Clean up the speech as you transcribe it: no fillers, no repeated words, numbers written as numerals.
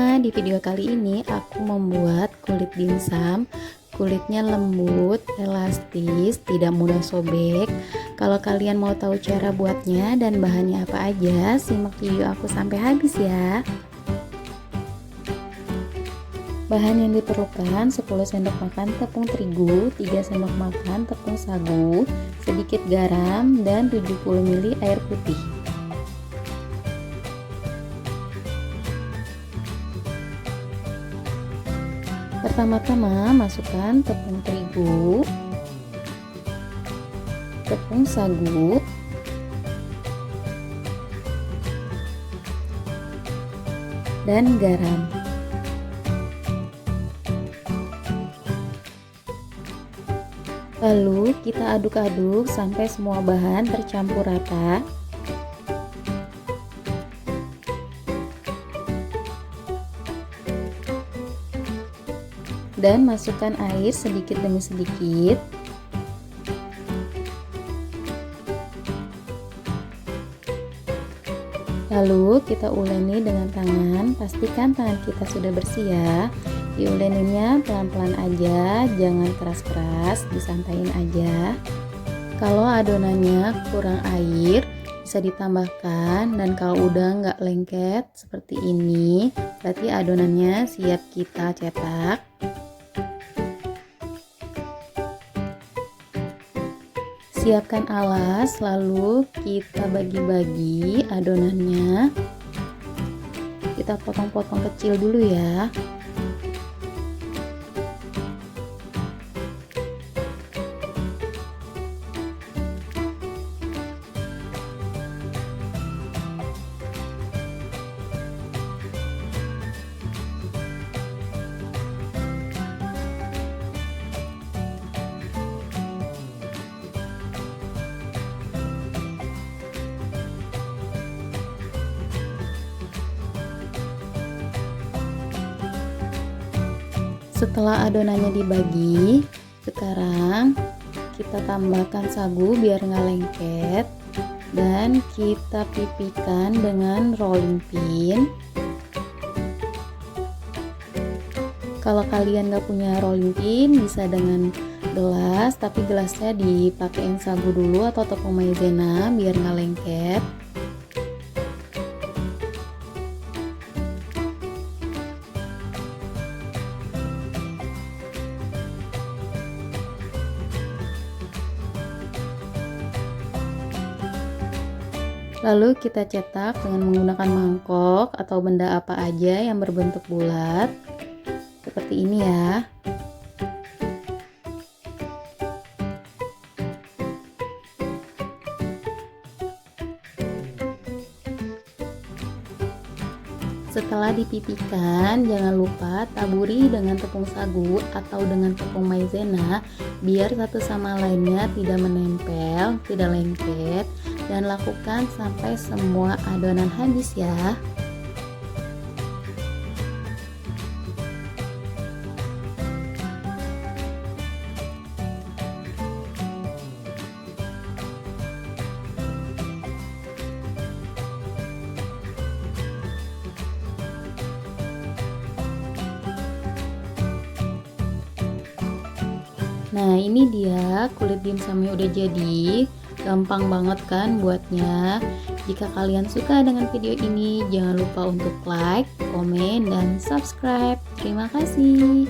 semua, di video kali ini aku membuat kulit dimsum. Kulitnya lembut, elastis, tidak mudah sobek. Kalau kalian mau tahu cara buatnya dan bahannya apa aja, simak video aku sampai habis ya. Bahan yang diperlukan 10 sendok makan tepung terigu, 3 sendok makan tepung sagu, sedikit garam, dan 70 ml air putih. Pertama-tama masukkan tepung terigu, tepung sagu, dan garam. Lalu kita aduk-aduk sampai semua bahan tercampur rata. Dan masukkan air sedikit demi sedikit. Lalu kita uleni dengan tangan, pastikan tangan kita sudah bersih ya. Diuleninya pelan-pelan aja, jangan keras-keras, disampaikan aja. Kalau adonannya kurang air, bisa ditambahkan, dan kalau udah nggak lengket seperti ini, berarti adonannya siap kita cetak. Siapkan alas, lalu kita bagi-bagi adonannya. Kita potong-potong kecil dulu ya. Setelah adonannya dibagi, sekarang kita tambahkan sagu biar nggak lengket, dan kita pipihkan dengan rolling pin. Kalau kalian nggak punya rolling pin, bisa dengan gelas, tapi gelasnya dipakein sagu dulu atau tepung maizena biar nggak lengket. Lalu kita cetak dengan menggunakan mangkok atau benda apa aja yang berbentuk bulat seperti ini ya. Setelah dipipihkan, jangan lupa taburi dengan tepung sagu atau dengan tepung maizena biar satu sama lainnya tidak menempel, tidak lengket, dan lakukan sampai semua adonan habis ya. Nah, ini dia kulit dimsumnya udah jadi. Gampang banget kan buatnya. Jika kalian suka dengan video ini, jangan lupa untuk like, komen, dan subscribe. Terima kasih.